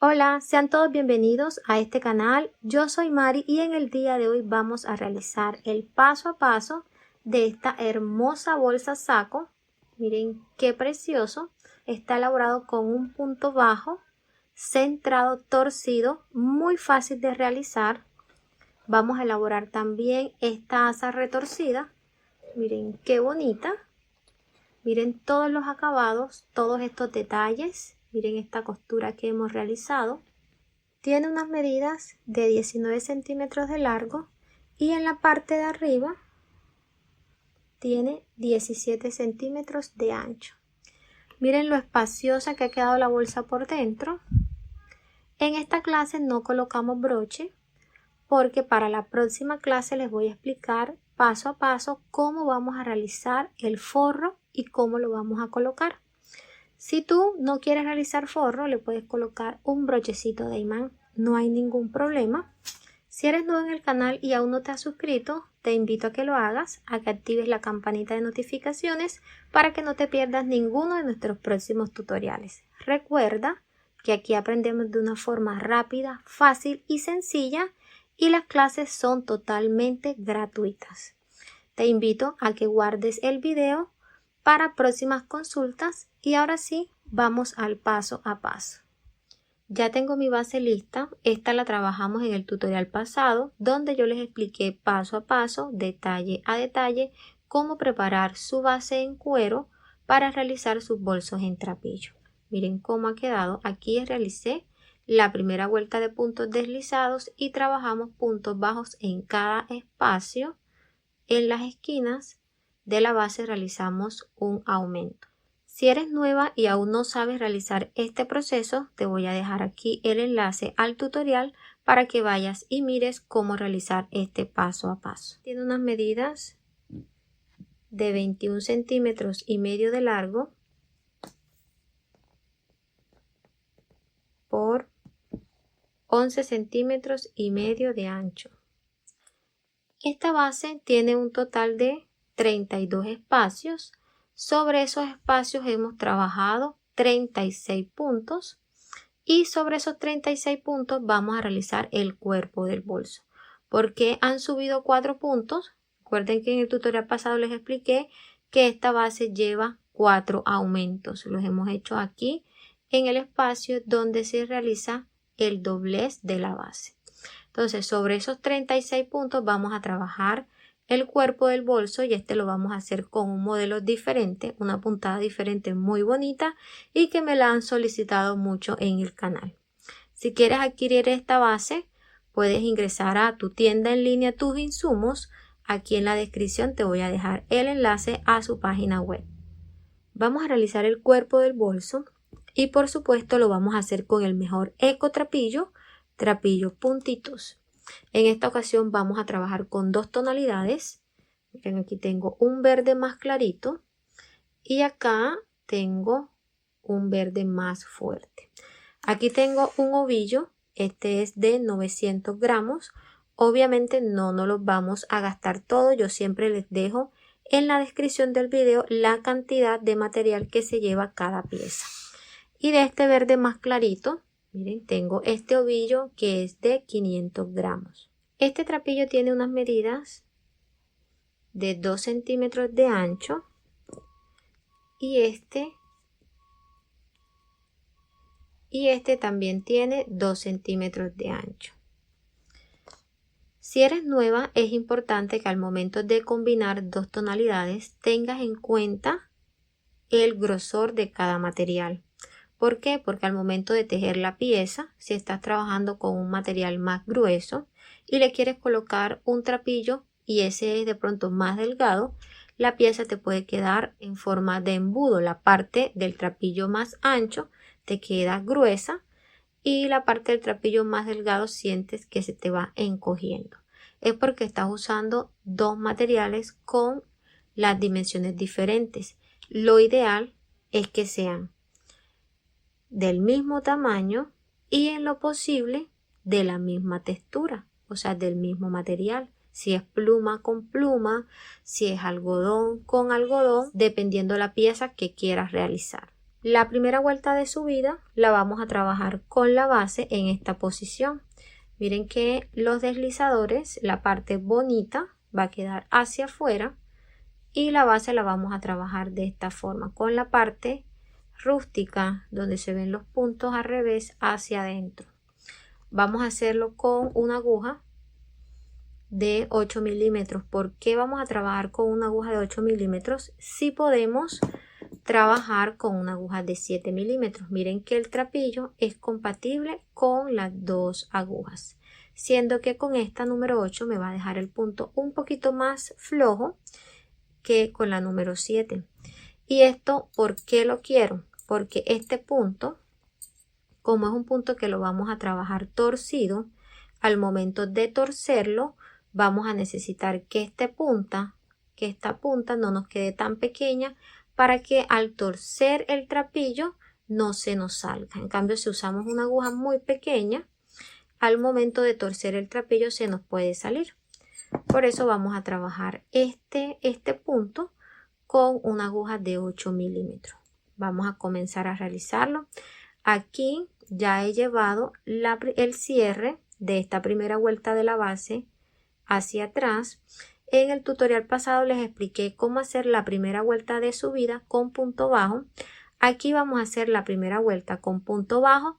Hola, sean todos bienvenidos a este canal. Yo soy Mari y en el día de hoy vamos a realizar el paso a paso de esta hermosa bolsa saco. Miren qué precioso. Está elaborado con un punto bajo, centrado, torcido, muy fácil de realizar. Vamos a elaborar también esta asa retorcida. Miren qué bonita. Miren todos los acabados, todos estos detalles. Miren esta costura que hemos realizado. Tiene unas medidas de 19 centímetros de largo y en la parte de arriba tiene 17 centímetros de ancho. Miren lo espaciosa que ha quedado la bolsa por dentro. En esta clase no colocamos broche porque para la próxima clase les voy a explicar paso a paso cómo vamos a realizar el forro y cómo lo vamos a colocar. Si tú no quieres realizar forro, le puedes colocar un brochecito de imán, no hay ningún problema. Si eres nuevo en el canal y aún no te has suscrito, te invito a que lo hagas, a que actives la campanita de notificaciones para que no te pierdas ninguno de nuestros próximos tutoriales. Recuerda que aquí aprendemos de una forma rápida, fácil y sencilla y las clases son totalmente gratuitas. Te invito a que guardes el video para próximas consultas y ahora sí, vamos al paso a paso. Ya tengo mi base lista, esta la trabajamos en el tutorial pasado donde yo les expliqué paso a paso, detalle a detalle, cómo preparar su base en cuero para realizar sus bolsos en trapillo. Miren cómo ha quedado, aquí realicé la primera vuelta de puntos deslizados y trabajamos puntos bajos en cada espacio. En las esquinas de la base realizamos un aumento. Si eres nueva y aún no sabes realizar este proceso, te voy a dejar aquí el enlace al tutorial para que vayas y mires cómo realizar este paso a paso. Tiene unas medidas de 21 centímetros y medio de largo por 11 centímetros y medio de ancho. Esta base tiene un total de 32 espacios. Sobre esos espacios hemos trabajado 36 puntos y sobre esos 36 puntos vamos a realizar el cuerpo del bolso. ¿Por qué han subido 4 puntos? Recuerden que en el tutorial pasado les expliqué que esta base lleva 4 aumentos. Los hemos hecho aquí en el espacio donde se realiza el doblez de la base. Entonces, sobre esos 36 puntos vamos a trabajar el cuerpo del bolso y este lo vamos a hacer con un modelo diferente, una puntada diferente muy bonita y que me la han solicitado mucho en el canal. Si quieres adquirir esta base, puedes ingresar a tu tienda en línea Tus Insumos. Aquí en la descripción te voy a dejar el enlace a su página web. Vamos a realizar el cuerpo del bolso y por supuesto lo vamos a hacer con el mejor eco trapillo puntitos. En esta ocasión vamos a trabajar con dos tonalidades. Miren, aquí tengo un verde más clarito y acá tengo un verde más fuerte. Aquí tengo un ovillo, este es de 900 gramos. Obviamente no nos los vamos a gastar todo, yo siempre les dejo en la descripción del video la cantidad de material que se lleva cada pieza. Y de este verde más clarito, miren, tengo este ovillo que es de 500 gramos. Este trapillo tiene unas medidas de 2 centímetros de ancho y este también tiene 2 centímetros de ancho. Si eres nueva, es importante que al momento de combinar dos tonalidades tengas en cuenta el grosor de cada material. ¿Por qué? Porque al momento de tejer la pieza, si estás trabajando con un material más grueso y le quieres colocar un trapillo y ese es de pronto más delgado, la pieza te puede quedar en forma de embudo. La parte del trapillo más ancho te queda gruesa y la parte del trapillo más delgado sientes que se te va encogiendo. Es porque estás usando dos materiales con las dimensiones diferentes. Lo ideal es que sean del mismo tamaño y en lo posible de la misma textura, o sea, del mismo material. Si es pluma con pluma, si es algodón con algodón, dependiendo la pieza que quieras realizar. La primera vuelta de subida la vamos a trabajar con la base en esta posición. Miren que los deslizadores, la parte bonita va a quedar hacia afuera y la base la vamos a trabajar de esta forma, con la parte rústica donde se ven los puntos al revés hacia adentro. Vamos a hacerlo con una aguja de 8 milímetros. ¿Por qué vamos a trabajar con una aguja de 8 milímetros? Si podemos trabajar con una aguja de 7 milímetros. Miren que el trapillo es compatible con las dos agujas, siendo que con esta número 8 me va a dejar el punto un poquito más flojo que con la número 7. Y esto, ¿por qué lo quiero? Porque este punto, como es un punto que lo vamos a trabajar torcido, al momento de torcerlo vamos a necesitar que esta punta no nos quede tan pequeña para que al torcer el trapillo no se nos salga. En cambio, si usamos una aguja muy pequeña, al momento de torcer el trapillo se nos puede salir. Por eso vamos a trabajar este punto con una aguja de 8 milímetros. Vamos a comenzar a realizarlo. Aquí ya he llevado el cierre de esta primera vuelta de la base hacia atrás. En el tutorial pasado les expliqué cómo hacer la primera vuelta de subida con punto bajo. Aquí vamos a hacer la primera vuelta con punto bajo,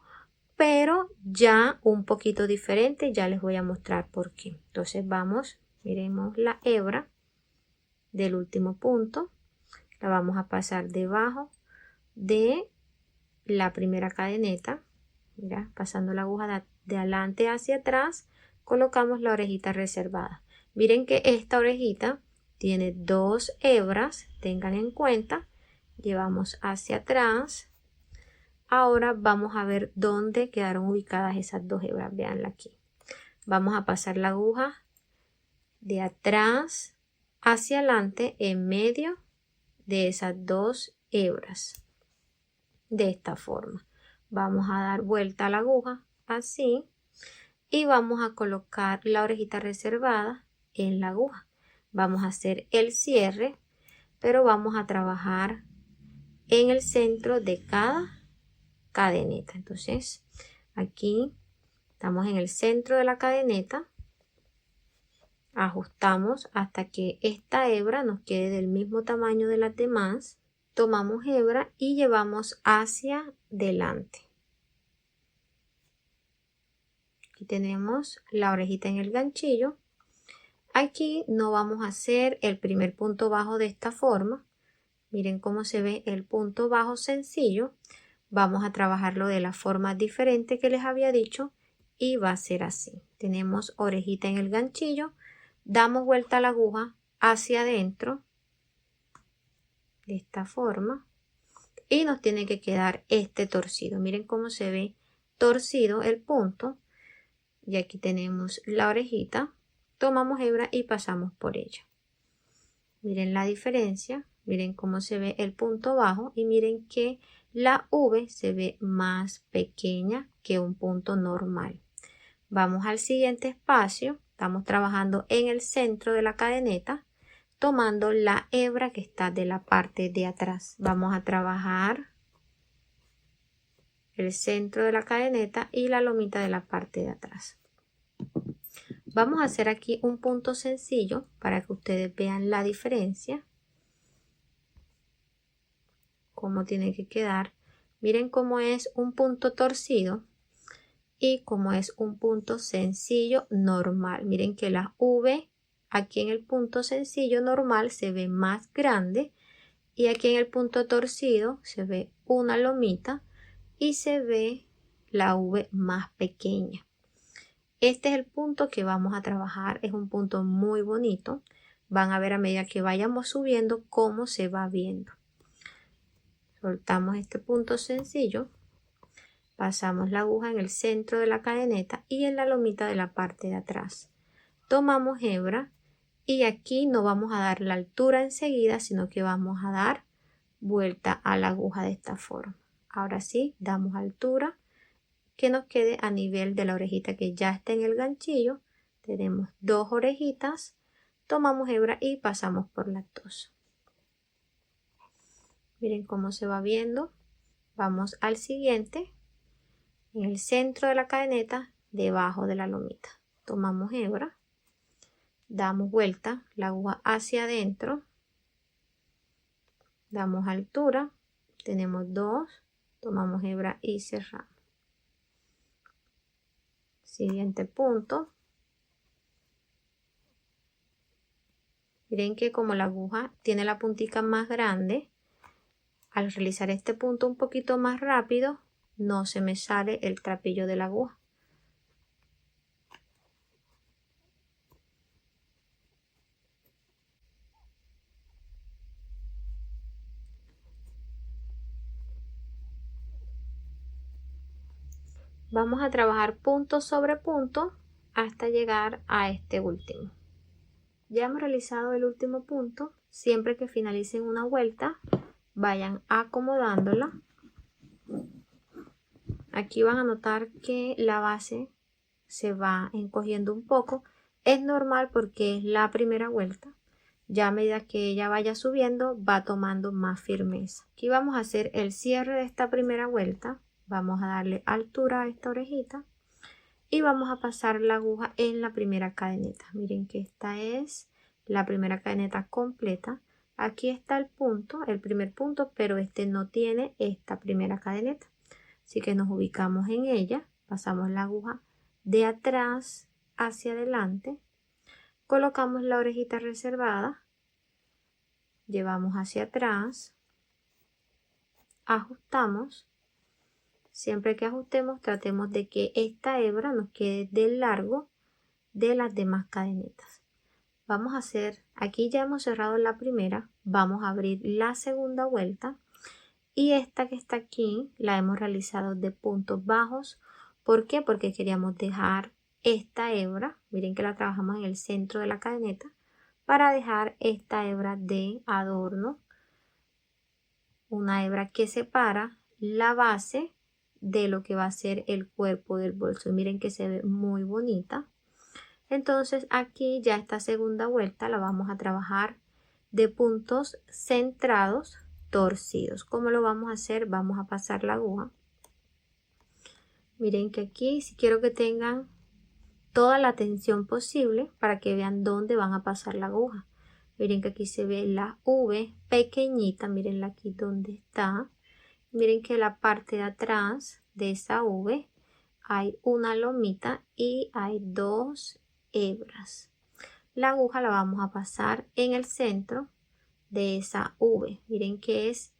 pero ya un poquito diferente. Ya les voy a mostrar por qué. Entonces vamos, miremos la hebra del último punto, la vamos a pasar debajo de la primera cadeneta. Mira, pasando la aguja de adelante hacia atrás, colocamos la orejita reservada. Miren que esta orejita tiene dos hebras, tengan en cuenta. Llevamos hacia atrás. Ahora vamos a ver dónde quedaron ubicadas esas dos hebras. Veanla aquí. Vamos a pasar la aguja de atrás hacia adelante en medio de esas dos hebras. De esta forma. Vamos a dar vuelta a la aguja así y vamos a colocar la orejita reservada en la aguja. Vamos a hacer el cierre, pero vamos a trabajar en el centro de cada cadeneta. Entonces aquí estamos en el centro de la cadeneta, ajustamos hasta que esta hebra nos quede del mismo tamaño de las demás. Tomamos hebra y llevamos hacia delante. Aquí tenemos la orejita en el ganchillo. Aquí no vamos a hacer el primer punto bajo de esta forma. Miren cómo se ve el punto bajo sencillo. Vamos a trabajarlo de la forma diferente que les había dicho y va a ser así. Tenemos orejita en el ganchillo, damos vuelta a la aguja hacia adentro de esta forma y nos tiene que quedar este torcido. Miren cómo se ve torcido el punto. Y aquí tenemos la orejita, tomamos hebra y pasamos por ella. Miren la diferencia, miren cómo se ve el punto bajo y miren que la V se ve más pequeña que un punto normal. Vamos al siguiente espacio, estamos trabajando en el centro de la cadeneta, tomando la hebra que está de la parte de atrás. Vamos a trabajar el centro de la cadeneta y la lomita de la parte de atrás. Vamos a hacer aquí un punto sencillo para que ustedes vean la diferencia, cómo tiene que quedar. Miren cómo es un punto torcido y cómo es un punto sencillo normal. Miren que la V aquí en el punto sencillo normal se ve más grande y aquí en el punto torcido se ve una lomita y se ve la V más pequeña. Este es el punto que vamos a trabajar, es un punto muy bonito. Van a ver a medida que vayamos subiendo cómo se va viendo. Soltamos este punto sencillo, pasamos la aguja en el centro de la cadeneta y en la lomita de la parte de atrás. Tomamos hebra y aquí no vamos a dar la altura enseguida, sino que vamos a dar vuelta a la aguja de esta forma. Ahora sí, damos altura que nos quede a nivel de la orejita que ya está en el ganchillo. Tenemos dos orejitas, tomamos hebra y pasamos por las dos. Miren cómo se va viendo Vamos al siguiente, en el centro de la cadeneta, debajo de la lomita. Tomamos hebra, damos vuelta la aguja hacia adentro, damos altura, tenemos 2, tomamos hebra y cerramos. Siguiente punto. Miren que como la aguja tiene la puntica más grande, al realizar este punto un poquito más rápido, no se me sale el trapillo de la aguja. Vamos a trabajar punto sobre punto hasta llegar a este último. Ya hemos realizado el último punto. Siempre que finalicen una vuelta, vayan acomodándola. Aquí van a notar que la base se va encogiendo un poco. Es normal porque es la primera vuelta. Ya a medida que ella vaya subiendo, va tomando más firmeza. Aquí vamos a hacer el cierre de esta primera vuelta. Vamos a darle altura a esta orejita y vamos a pasar la aguja en la primera cadeneta. Miren que esta es la primera cadeneta completa. Aquí está el punto, el primer punto, pero este no tiene esta primera cadeneta. Así que nos ubicamos en ella, pasamos la aguja de atrás hacia adelante, colocamos la orejita reservada, llevamos hacia atrás, ajustamos. Siempre que ajustemos, tratemos de que esta hebra nos quede del largo de las demás cadenetas. Vamos a hacer, aquí ya hemos cerrado la primera, vamos a abrir la segunda vuelta y esta que está aquí la hemos realizado de puntos bajos. ¿Por qué? Porque queríamos dejar esta hebra, miren que la trabajamos en el centro de la cadeneta, para dejar esta hebra de adorno, una hebra que separa la base de lo que va a ser el cuerpo del bolso. Miren que se ve muy bonita. Entonces aquí ya esta segunda vuelta la vamos a trabajar de puntos centrados torcidos. ¿Cómo lo vamos a hacer? Vamos a pasar la aguja. Miren que aquí si quiero que tengan toda la tensión posible para que vean dónde van a pasar la aguja. Miren que aquí se ve la V pequeñita, mirenla aquí donde está. Miren que la parte de atrás de esa V hay una lomita y hay 2 hebras. La aguja la vamos a pasar en el centro de esa V. Miren que es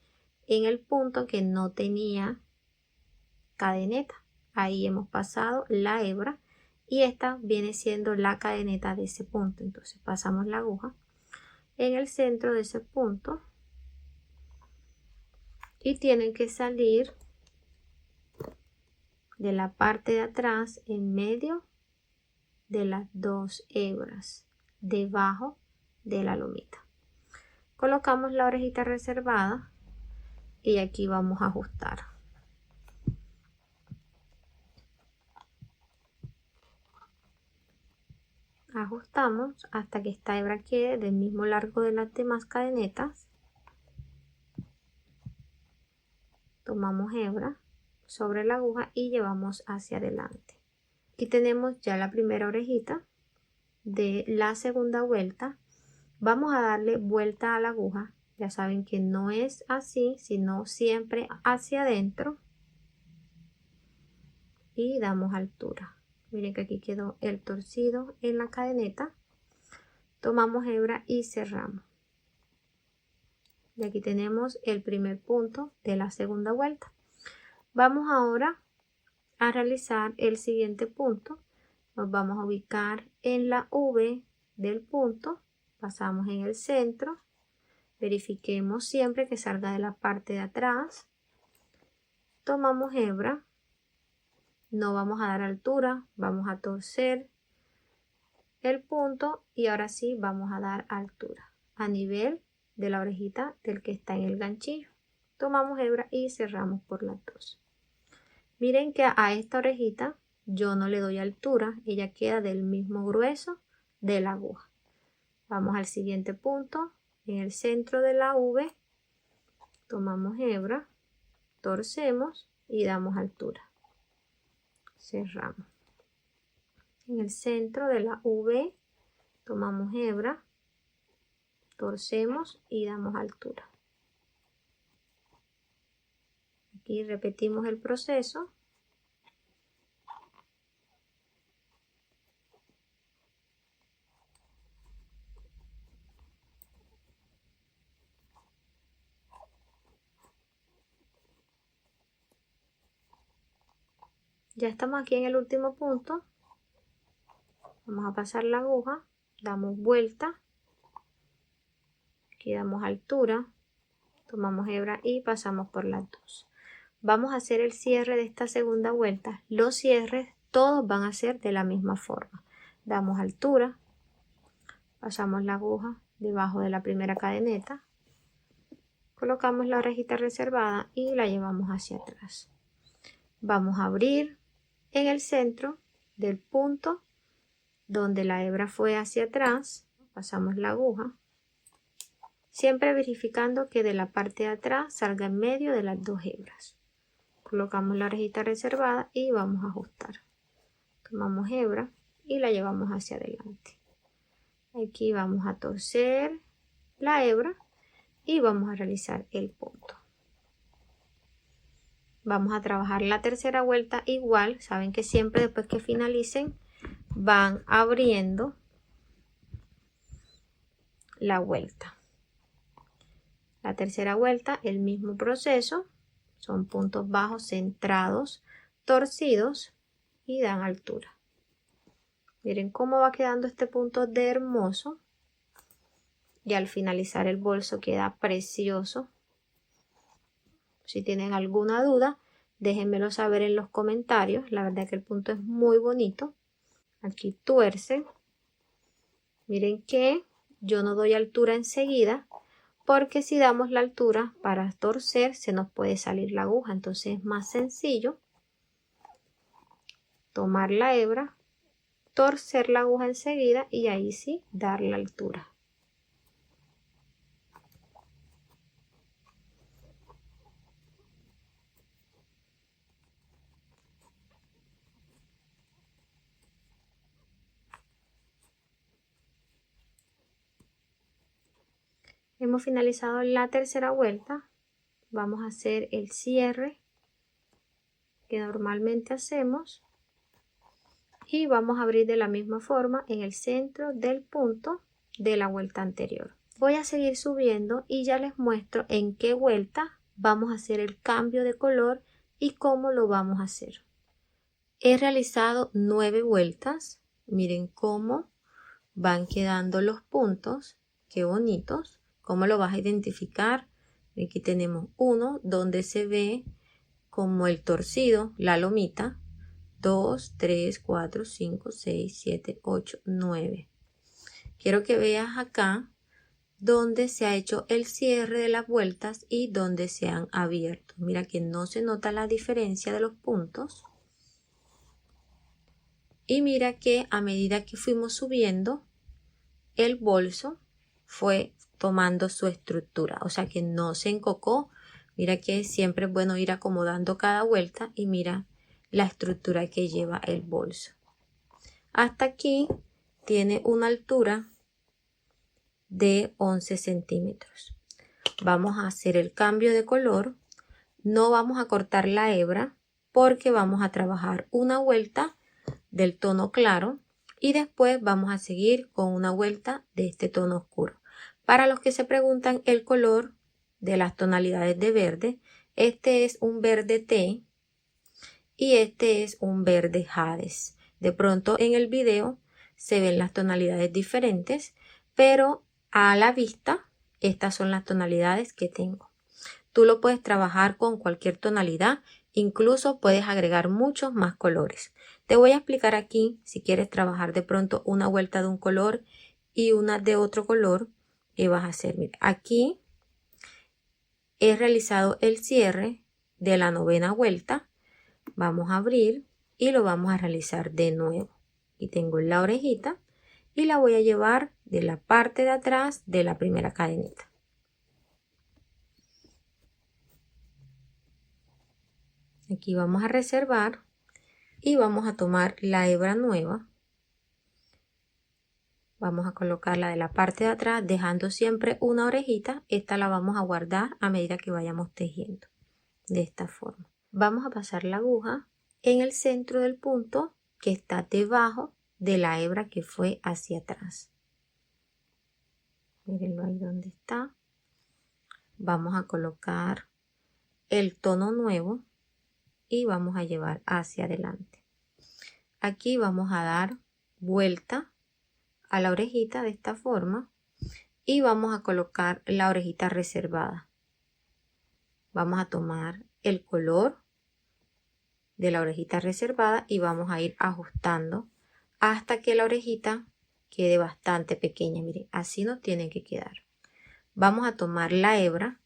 en el punto que no tenía cadeneta. Ahí hemos pasado la hebra y esta viene siendo la cadeneta de ese punto. Entonces pasamos la aguja en el centro de ese punto y tienen que salir de la parte de atrás en medio de las 2 hebras debajo de la lomita. Colocamos la orejita reservada y aquí vamos a ajustar. Ajustamos hasta que esta hebra quede del mismo largo de las demás cadenetas. Tomamos hebra sobre la aguja y llevamos hacia adelante. Aquí tenemos ya la primera orejita de la segunda vuelta. Vamos a darle vuelta a la aguja. Ya saben que no es así, sino siempre hacia adentro. Y damos altura. Miren que aquí quedó el torcido en la cadeneta. Tomamos hebra y cerramos. Y aquí tenemos el primer punto de la segunda vuelta. Vamos ahora a realizar el siguiente punto. Nos vamos a ubicar en la V del punto. Pasamos en el centro. Verifiquemos siempre que salga de la parte de atrás. Tomamos hebra. No vamos a dar altura, vamos a torcer el punto y ahora sí vamos a dar altura a nivel de la orejita del que está en el ganchillo. Tomamos hebra y cerramos por las dos. Miren que a esta orejita yo no le doy altura, ella queda del mismo grueso de la aguja. Vamos al siguiente punto, en el centro de la V, tomamos hebra, torcemos y damos altura. Cerramos. En el centro de la V tomamos hebra, torcemos y damos altura. Aquí repetimos el proceso. Ya estamos aquí en el último punto. Vamos a pasar la aguja, damos vuelta, aquí damos altura, tomamos hebra y pasamos por las dos. Vamos a hacer el cierre de esta segunda vuelta. Los cierres todos van a ser de la misma forma. Damos altura, pasamos la aguja debajo de la primera cadeneta, colocamos la orejita reservada y la llevamos hacia atrás. Vamos a abrir en el centro del punto donde la hebra fue hacia atrás, pasamos la aguja, siempre verificando que de la parte de atrás salga en medio de las dos hebras. Colocamos la orejita reservada y vamos a ajustar. Tomamos hebra y la llevamos hacia adelante. Aquí vamos a torcer la hebra y vamos a realizar el punto. Vamos a trabajar la tercera vuelta igual. Saben que siempre después que finalicen van abriendo la vuelta. La tercera vuelta, el mismo proceso. Son puntos bajos centrados, torcidos y dan altura. Miren cómo va quedando este punto de hermoso. Y al finalizar el bolso queda precioso. Si tienen alguna duda, déjenmelo saber en los comentarios. La verdad que el punto es muy bonito. Aquí tuercen. Miren que yo no doy altura enseguida, porque si damos la altura para torcer se nos puede salir la aguja. Entonces es más sencillo tomar la hebra, torcer la aguja enseguida y ahí sí dar la altura. Hemos finalizado la tercera vuelta. Vamos a hacer el cierre que normalmente hacemos y vamos a abrir de la misma forma en el centro del punto de la vuelta anterior. Voy a seguir subiendo y ya les muestro en qué vuelta vamos a hacer el cambio de color y cómo lo vamos a hacer. He realizado 9 vueltas. Miren cómo van quedando los puntos. Qué bonitos. ¿Cómo lo vas a identificar? Aquí tenemos uno donde se ve como el torcido, la lomita. 2, 3, 4, 5, 6, 7, 8, 9. Quiero que veas acá donde se ha hecho el cierre de las vueltas y donde se han abierto. Mira que no se nota la diferencia de los puntos. Y mira que a medida que fuimos subiendo, el bolso fue tomando su estructura. O sea que no se encocó. Mira que siempre es bueno ir acomodando cada vuelta y mira la estructura que lleva el bolso. Hasta aquí tiene una altura de 11 centímetros. Vamos a hacer el cambio de color. No vamos a cortar la hebra porque vamos a trabajar una vuelta del tono claro y después vamos a seguir con una vuelta de este tono oscuro. Para los que se preguntan el color de las tonalidades de verde, este es un verde té y este es un verde jades. De pronto en el video se ven las tonalidades diferentes, pero a la vista estas son las tonalidades que tengo. Tú lo puedes trabajar con cualquier tonalidad, incluso puedes agregar muchos más colores. Te voy a explicar aquí si quieres trabajar de pronto una vuelta de un color y una de otro color, ¿qué vas a hacer? Mira, aquí he realizado el cierre de la 9ª vuelta. Vamos a abrir y lo vamos a realizar de nuevo. Y tengo la orejita y la voy a llevar de la parte de atrás de la primera cadenita. Aquí vamos a reservar y vamos a tomar la hebra nueva. Vamos a colocarla de la parte de atrás, dejando siempre una orejita. Esta la vamos a guardar a medida que vayamos tejiendo. De esta forma. Vamos a pasar la aguja en el centro del punto que está debajo de la hebra que fue hacia atrás. Mírenlo ahí donde está. Vamos a colocar el tono nuevo y vamos a llevar hacia adelante. Aquí vamos a dar vuelta a la orejita de esta forma y vamos a colocar la orejita reservada. Vamos a tomar el color de la orejita reservada y vamos a ir ajustando hasta que la orejita quede bastante pequeña. Miren, así nos tiene que quedar. Vamos a tomar la hebra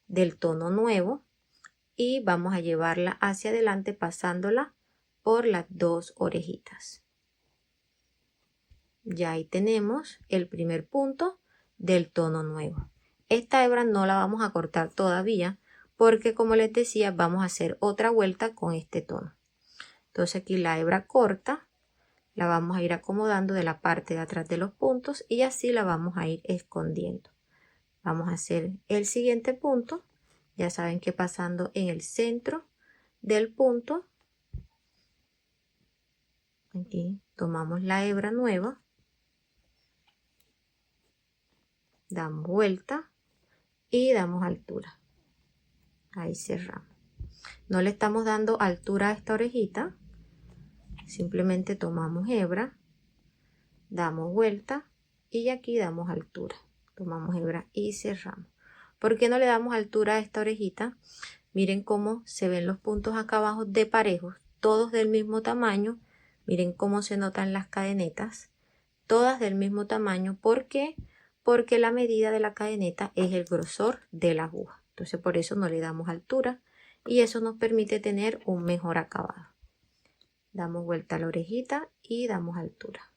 del tono nuevo y vamos a llevarla hacia adelante pasándola por las dos orejitas. Ya ahí tenemos el primer punto del tono nuevo. Esta hebra no la vamos a cortar todavía porque, como les decía, vamos a hacer otra vuelta con este tono. Entonces aquí la hebra corta la vamos a ir acomodando de la parte de atrás de los puntos y así la vamos a ir escondiendo. Vamos a hacer el siguiente punto. Ya saben que pasando en el centro del punto, aquí tomamos la hebra nueva, damos vuelta y damos altura. Ahí cerramos. No le estamos dando altura a esta orejita, simplemente tomamos hebra, damos vuelta y aquí damos altura. Tomamos hebra y cerramos. ¿Por qué no le damos altura a esta orejita? Miren cómo se ven los puntos acá abajo de parejos, todos del mismo tamaño. Miren cómo se notan las cadenetas, todas del mismo tamaño. ¿Por qué? Porque la medida de la cadeneta es el grosor de la aguja. Entonces por eso no le damos altura y eso nos permite tener un mejor acabado. Damos vuelta a la orejita y damos altura.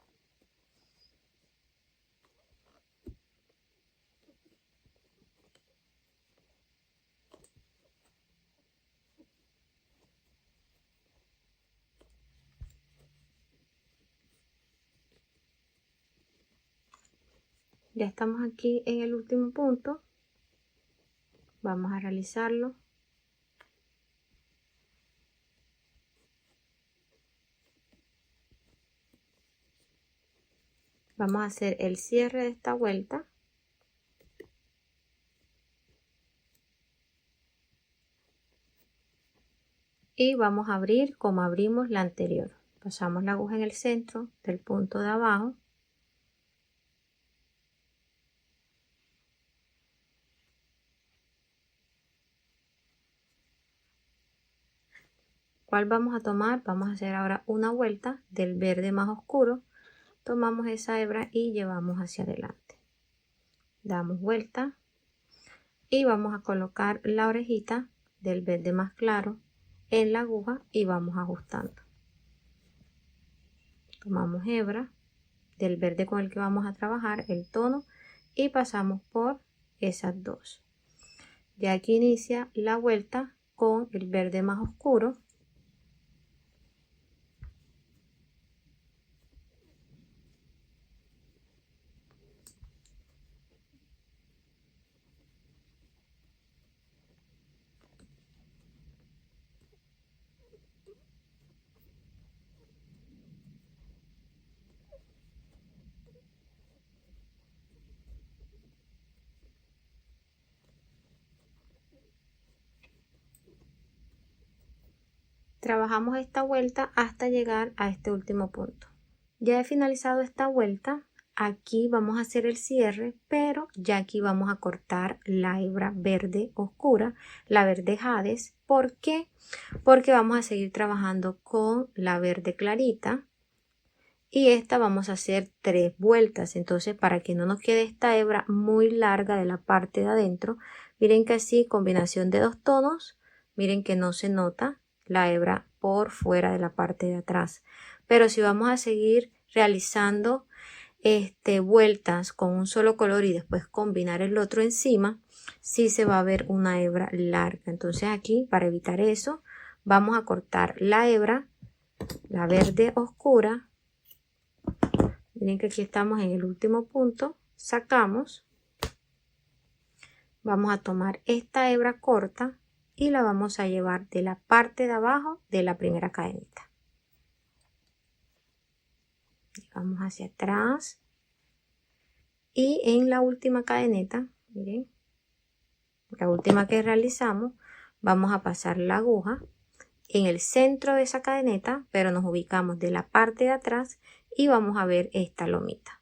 Ya estamos aquí en el último punto. Vamos a realizarlo. Vamos a hacer el cierre de esta vuelta. Y vamos a abrir como abrimos la anterior. Pasamos la aguja en el centro del punto de abajo. ¿Cuál vamos a tomar? Vamos a hacer ahora una vuelta del verde más oscuro. Tomamos esa hebra y llevamos hacia adelante. Damos vuelta y vamos a colocar la orejita del verde más claro en la aguja y vamos ajustando. Tomamos hebra del verde con el que vamos a trabajar, el tono, y pasamos por esas dos. Ya aquí inicia la vuelta con el verde más oscuro. Trabajamos esta vuelta hasta llegar a este último punto. Ya he finalizado esta vuelta. Aquí vamos a hacer el cierre, pero ya aquí vamos a cortar la hebra verde oscura, la verde jades. ¿Por qué? Porque vamos a seguir trabajando con la verde clarita y esta vamos a hacer 3 vueltas. Entonces, para que no nos quede esta hebra muy larga de la parte de adentro, miren que así, combinación de 2 tonos, miren que no se nota la hebra por fuera de la parte de atrás. Pero si vamos a seguir realizando vueltas con un solo color y después combinar el otro encima, sí se va a ver una hebra larga. Entonces aquí, para evitar eso, vamos a cortar la hebra, la verde oscura. Miren que aquí estamos en el último punto, sacamos. Vamos a tomar esta hebra corta y la vamos a llevar de la parte de abajo de la primera cadenita. Vamos hacia atrás y en la última cadeneta, miren, la última que realizamos, vamos a pasar la aguja en el centro de esa cadeneta, pero nos ubicamos de la parte de atrás y vamos a ver esta lomita.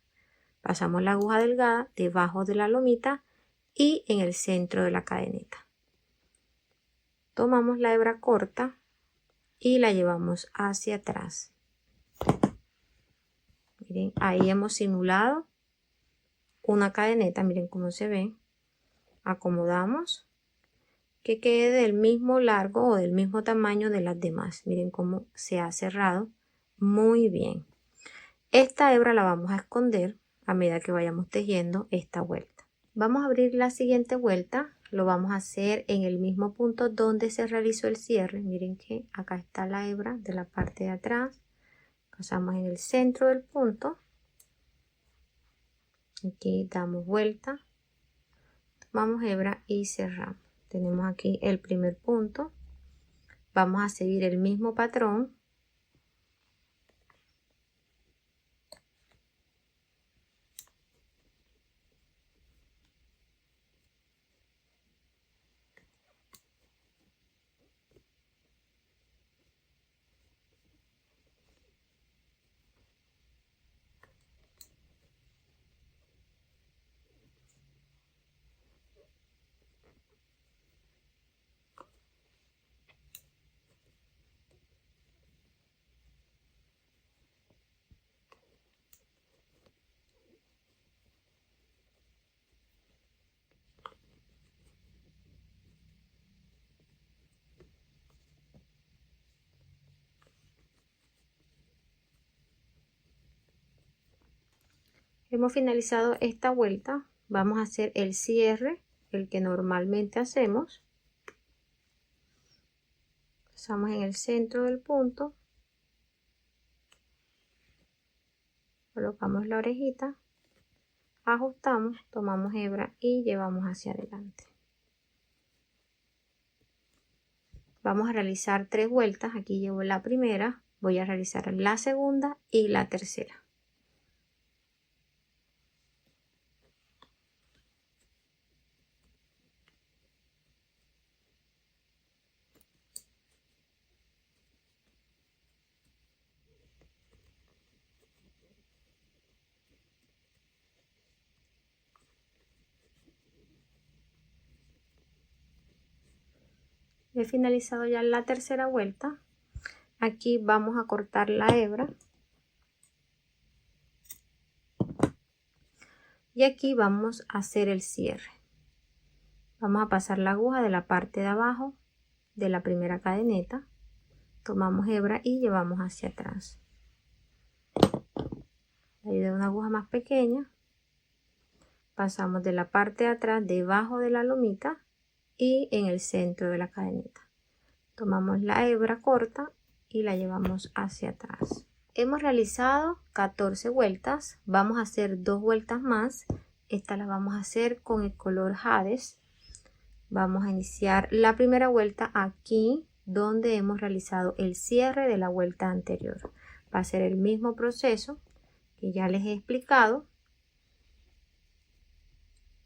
Pasamos la aguja delgada debajo de la lomita y en el centro de la cadeneta. Tomamos la hebra corta y la llevamos hacia atrás. Miren, ahí hemos simulado una cadeneta, miren cómo se ve. Acomodamos que quede del mismo largo o del mismo tamaño de las demás. Miren cómo se ha cerrado muy bien. Esta hebra la vamos a esconder a medida que vayamos tejiendo esta vuelta. Vamos a abrir la siguiente vuelta. Lo vamos a hacer en el mismo punto donde se realizó el cierre. Miren que acá está la hebra de la parte de atrás. Pasamos en el centro del punto. Aquí damos vuelta. Tomamos hebra y cerramos. Tenemos aquí el primer punto. Vamos a seguir el mismo patrón. Hemos finalizado esta vuelta. Vamos a hacer el cierre, el que normalmente hacemos. Pasamos en el centro del punto. Colocamos la orejita. Ajustamos, tomamos hebra y llevamos hacia adelante. Vamos a realizar 3 vueltas. Aquí llevo la primera. Voy a realizar la segunda y la tercera. He finalizado ya la tercera vuelta. Aquí vamos a cortar la hebra. Y aquí vamos a hacer el cierre. Vamos a pasar la aguja de la parte de abajo de la primera cadeneta. Tomamos hebra y llevamos hacia atrás. La ayuda de una aguja más pequeña. Pasamos de la parte de atrás debajo de la lomita y en el centro de la cadeneta. Tomamos la hebra corta y la llevamos hacia atrás. Hemos realizado 14 vueltas. Vamos a hacer 2 vueltas más. Esta la vamos a hacer con el color Hades. Vamos a iniciar la primera vuelta aquí donde hemos realizado el cierre de la vuelta anterior. Va a ser el mismo proceso que ya les he explicado.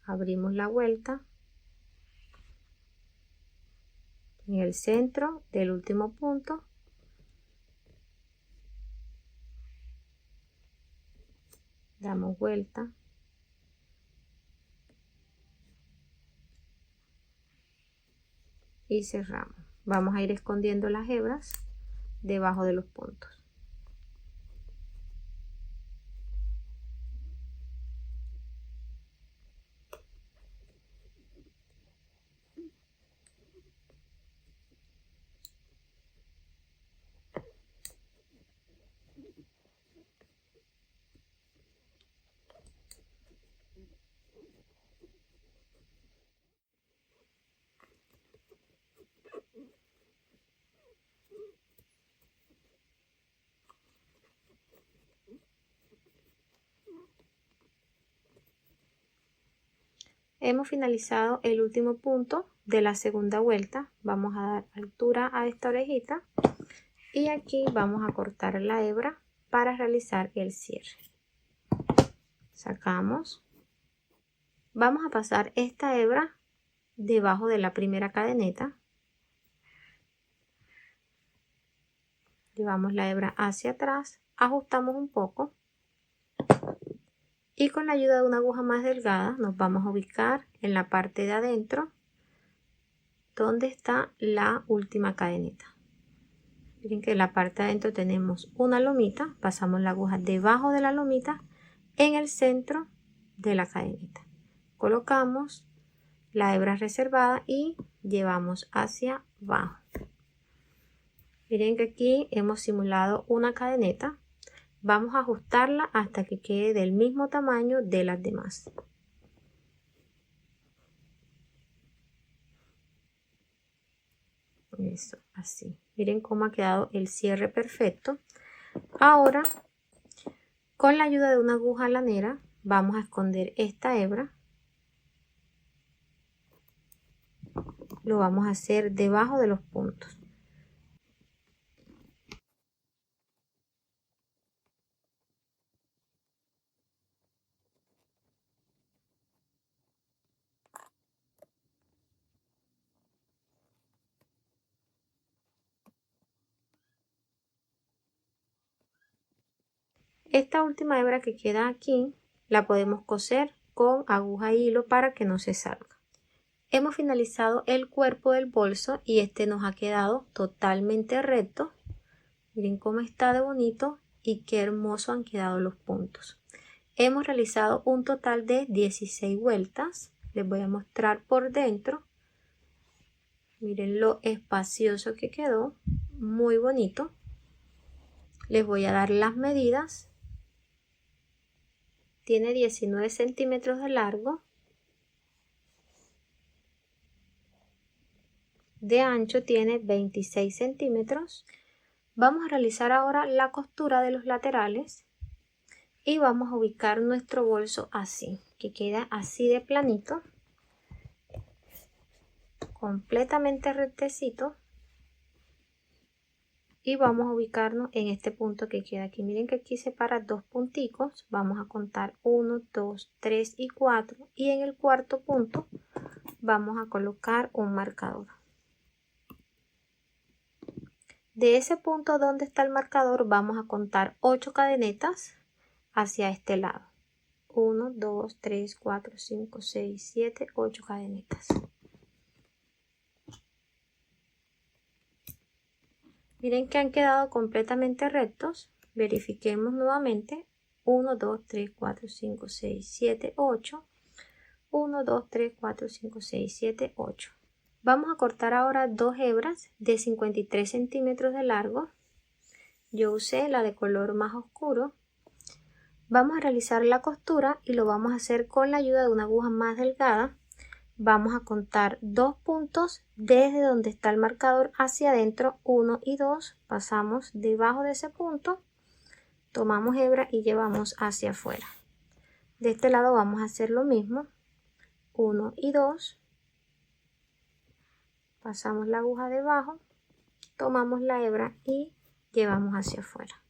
Abrimos la vuelta en el centro del último punto. Damos vuelta. Y cerramos. Vamos a ir escondiendo las hebras debajo de los puntos. Hemos finalizado el último punto de la segunda vuelta. Vamos a dar altura a esta orejita y aquí vamos a cortar la hebra para realizar el cierre. Sacamos. Vamos a pasar esta hebra debajo de la primera cadeneta. Llevamos la hebra hacia atrás, ajustamos un poco y con la ayuda de una aguja más delgada nos vamos a ubicar en la parte de adentro donde está la última cadeneta. Miren que en la parte de adentro tenemos una lomita, pasamos la aguja debajo de la lomita en el centro de la cadeneta. Colocamos la hebra reservada y llevamos hacia abajo. Miren que aquí hemos simulado una cadeneta. Vamos a ajustarla hasta que quede del mismo tamaño de las demás. Eso, así. Miren cómo ha quedado el cierre perfecto. Ahora, con la ayuda de una aguja lanera, vamos a esconder esta hebra. Lo vamos a hacer debajo de los puntos. Esta última hebra que queda aquí la podemos coser con aguja e hilo para que no se salga. Hemos finalizado el cuerpo del bolso y este nos ha quedado totalmente recto. Miren cómo está de bonito y qué hermoso han quedado los puntos. Hemos realizado un total de 16 vueltas. Les voy a mostrar por dentro. Miren lo espacioso que quedó, muy bonito. Les voy a dar las medidas. Tiene 19 centímetros de largo. De ancho tiene 26 centímetros. Vamos a realizar ahora la costura de los laterales y vamos a ubicar nuestro bolso así, que queda así de planito, completamente rectecito. Y vamos a ubicarnos en este punto que queda aquí. Miren que aquí separa dos punticos. Vamos a contar 1, 2, 3 y 4. Y en el cuarto punto vamos a colocar un marcador. De ese punto donde está el marcador vamos a contar 8 cadenetas hacia este lado. 1, 2, 3, 4, 5, 6, 7, 8 cadenetas. Miren que han quedado completamente rectos. Verifiquemos nuevamente. 1, 2, 3, 4, 5, 6, 7, 8. 1, 2, 3, 4, 5, 6, 7, 8. Vamos a cortar ahora dos hebras de 53 centímetros de largo. Yo usé la de color más oscuro. Vamos a realizar la costura y lo vamos a hacer con la ayuda de una aguja más delgada. Vamos a contar dos puntos desde donde está el marcador hacia adentro, 1 y 2, pasamos debajo de ese punto, tomamos hebra y llevamos hacia afuera. De este lado vamos a hacer lo mismo, 1 y 2, pasamos la aguja debajo, tomamos la hebra y llevamos hacia afuera.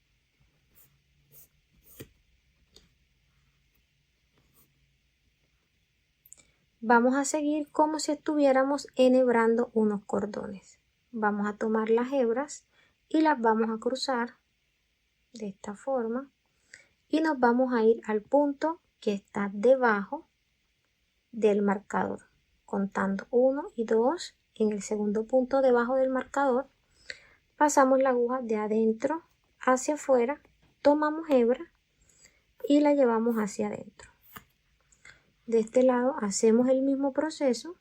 Vamos a seguir como si estuviéramos enhebrando unos cordones. Vamos a tomar las hebras y las vamos a cruzar de esta forma y nos vamos a ir al punto que está debajo del marcador, contando 1 y 2. En el segundo punto debajo del marcador pasamos la aguja de adentro hacia afuera, tomamos hebra y la llevamos hacia adentro. De este lado hacemos el mismo proceso,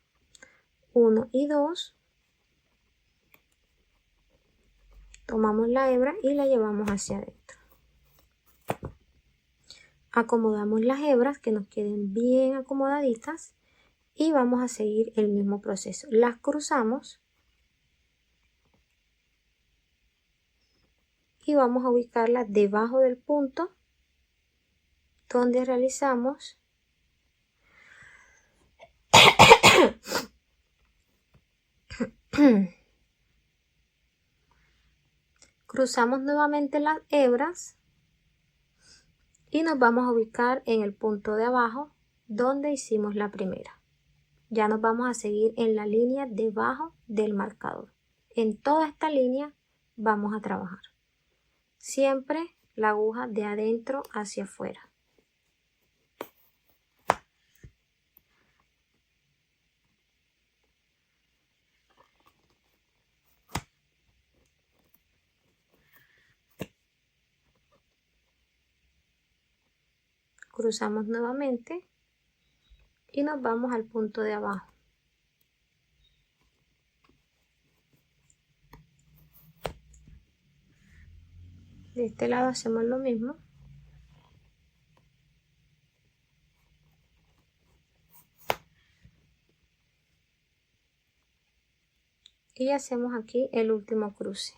1 y 2, tomamos la hebra y la llevamos hacia adentro. Acomodamos las hebras que nos queden bien acomodaditas y vamos a seguir el mismo proceso. Las cruzamos y vamos a ubicarlas debajo del punto donde realizamos Cruzamos nuevamente las hebras y nos vamos a ubicar en el punto de abajo donde hicimos la primera. Ya nos vamos a seguir en la línea debajo del marcador. En toda esta línea vamos a trabajar. Siempre la aguja de adentro hacia afuera. Cruzamos nuevamente y nos vamos al punto de abajo. De este lado hacemos lo mismo. Y hacemos aquí el último cruce.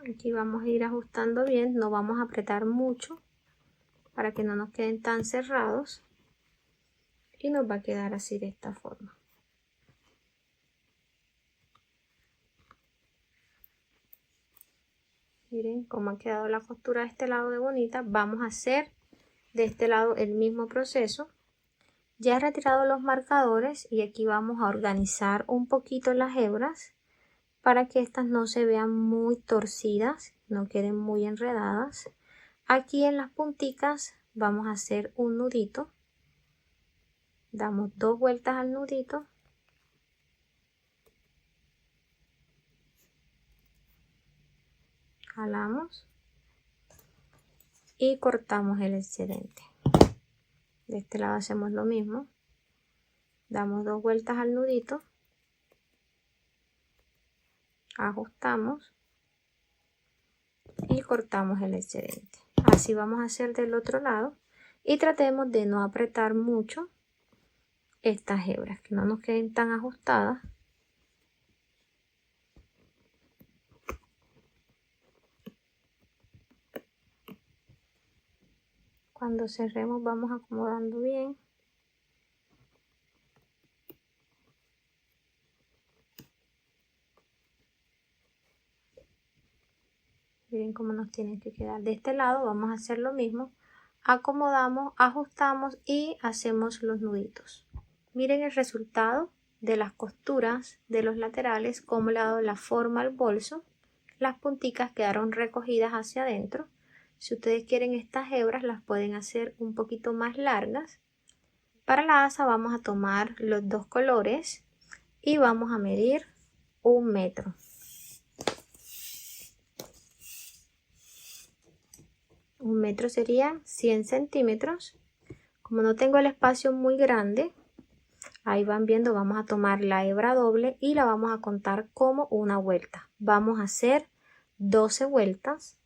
Aquí vamos a ir ajustando bien, no vamos a apretar mucho para que no nos queden tan cerrados y nos va a quedar así de esta forma. Miren cómo ha quedado la costura de este lado de bonita. Vamos a hacer de este lado el mismo proceso. Ya he retirado los marcadores y aquí vamos a organizar un poquito las hebras para que estas no se vean muy torcidas, no queden muy enredadas. Aquí en las punticas vamos a hacer un nudito. Damos 2 vueltas al nudito. Jalamos y cortamos el excedente. De este lado hacemos lo mismo. Damos 2 vueltas al nudito. Ajustamos y cortamos el excedente. Así vamos a hacer del otro lado y tratemos de no apretar mucho estas hebras, que no nos queden tan ajustadas. Cuando cerremos vamos acomodando bien. Miren cómo nos tiene que quedar. De este lado vamos a hacer lo mismo. Acomodamos, ajustamos y hacemos los nuditos. Miren el resultado de las costuras de los laterales, cómo le ha dado la forma al bolso. Las punticas quedaron recogidas hacia adentro. Si ustedes quieren estas hebras las pueden hacer un poquito más largas. Para la asa vamos a tomar los 2 colores y vamos a medir 1 metro. 1 metro sería 100 centímetros. Como no tengo el espacio muy grande, ahí van viendo, vamos a tomar la hebra doble y la vamos a contar como una vuelta. Vamos a hacer 12 vueltas.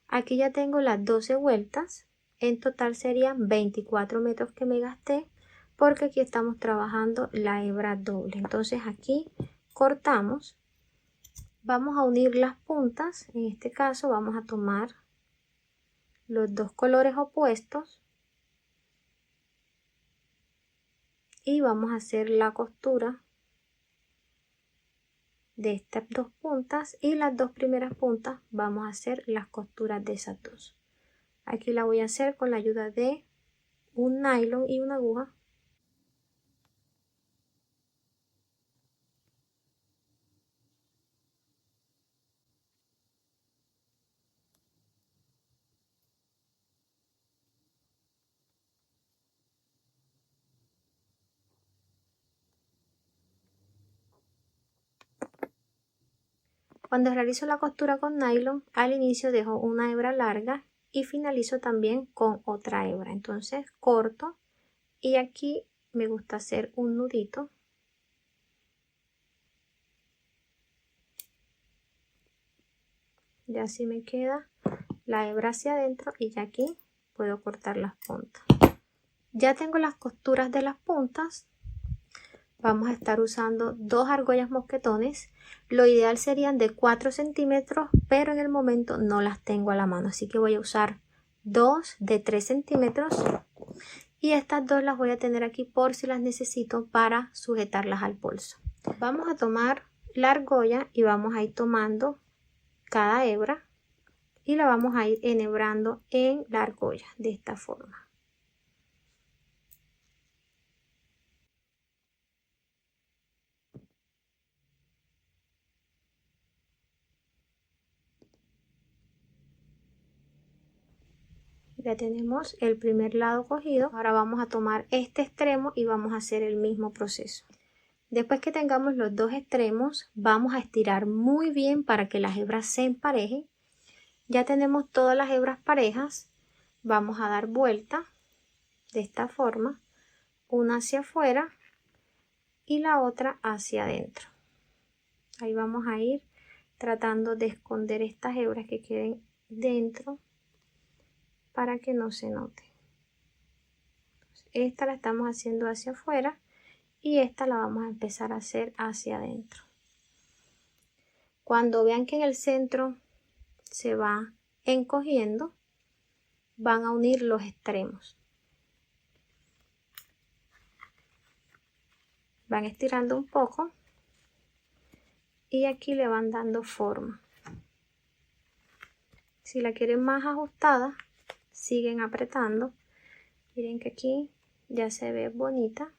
Aquí ya tengo las 12 vueltas. En total serían 24 metros que me gasté porque aquí estamos trabajando la hebra doble. Entonces aquí cortamos. Vamos a unir las puntas. En este caso vamos a tomar los 2 colores opuestos y vamos a hacer la costura de estas 2 puntas y las 2 primeras puntas vamos a hacer las costuras de esas 2. Aquí la voy a hacer con la ayuda de un nylon y una aguja. Cuando realizo la costura con nylon, al inicio dejo una hebra larga y finalizo también con otra hebra. Entonces corto y aquí me gusta hacer un nudito. Ya así me queda la hebra hacia adentro y ya aquí puedo cortar las puntas. Ya tengo las costuras de las puntas. vamos a estar usando 2 argollas mosquetones. Lo ideal serían de 4 centímetros, pero en el momento no las tengo a la mano, así que voy a usar 2 de 3 centímetros y estas 2 las voy a tener aquí por si las necesito para sujetarlas al bolso. Vamos a tomar la argolla y vamos a ir tomando cada hebra y la vamos a ir enhebrando en la argolla de esta forma. Ya tenemos el primer lado cogido. Ahora vamos a tomar este extremo y vamos a hacer el mismo proceso. Después que tengamos los dos extremos, vamos a estirar muy bien para que las hebras se emparejen. Ya tenemos todas las hebras parejas. Vamos a dar vuelta de esta forma, una hacia afuera y la otra hacia adentro. Ahí vamos a ir tratando de esconder estas hebras que queden dentro para que no se note. Esta la estamos haciendo hacia afuera y esta la vamos a empezar a hacer hacia adentro. Cuando vean que en el centro se va encogiendo, van a unir los extremos. Van estirando un poco y aquí le van dando forma. Si la quieren más ajustada, siguen apretando. Miren que aquí ya se ve bonita.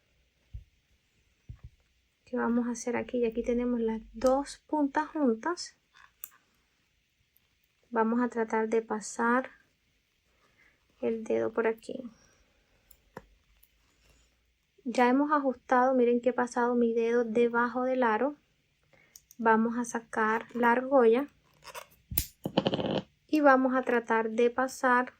¿Qué vamos a hacer aquí? Y aquí tenemos las dos puntas juntas. Vamos a tratar de pasar el dedo por aquí. Ya hemos ajustado, miren que he pasado mi dedo debajo del aro. Vamos a sacar la argolla y vamos a tratar de pasar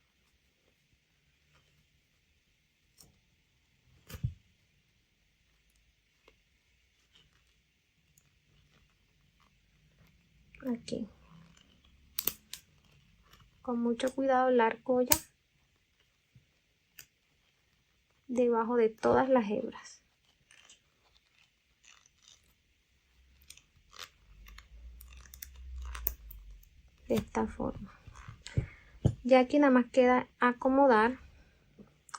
aquí. Con mucho cuidado la argolla debajo de todas las hebras. De esta forma. Ya aquí nada más queda acomodar.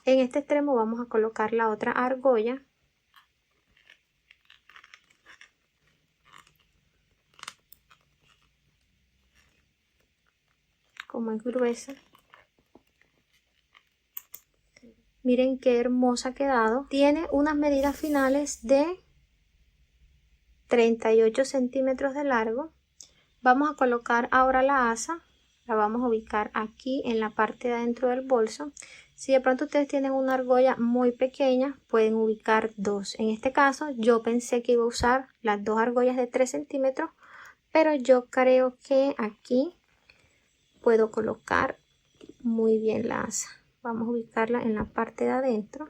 En este extremo vamos a colocar la otra argolla. Como es gruesa. Miren qué hermosa ha quedado. Tiene unas medidas finales de 38 centímetros de largo. Vamos a colocar ahora la asa. La vamos a ubicar aquí en la parte de adentro del bolso. Si de pronto ustedes tienen una argolla muy pequeña, pueden ubicar 2. En este caso yo pensé que iba a usar las 2 argollas de 3 centímetros, pero yo creo que aquí puedo colocar muy bien la asa. Vamos a ubicarla en la parte de adentro.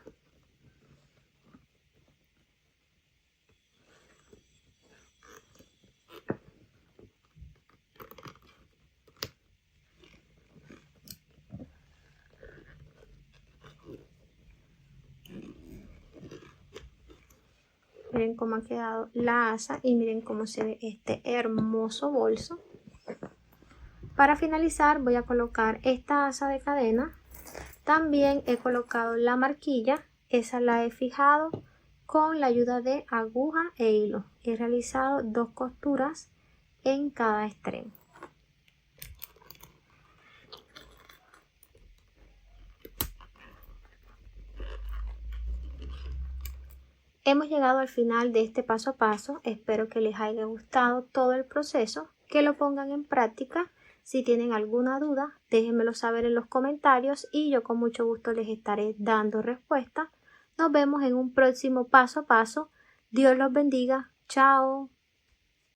Miren cómo ha quedado la asa y miren cómo se ve este hermoso bolso. Para finalizar voy a colocar esta asa de cadena. También he colocado la marquilla. Esa la he fijado con la ayuda de aguja e hilo. He realizado 2 costuras en cada extremo. Hemos llegado al final de este paso a paso. Espero que les haya gustado todo el proceso, que lo pongan en práctica. Si tienen alguna duda, déjenmelo saber en los comentarios y yo con mucho gusto les estaré dando respuesta. Nos vemos en un próximo paso a paso. Dios los bendiga. Chao.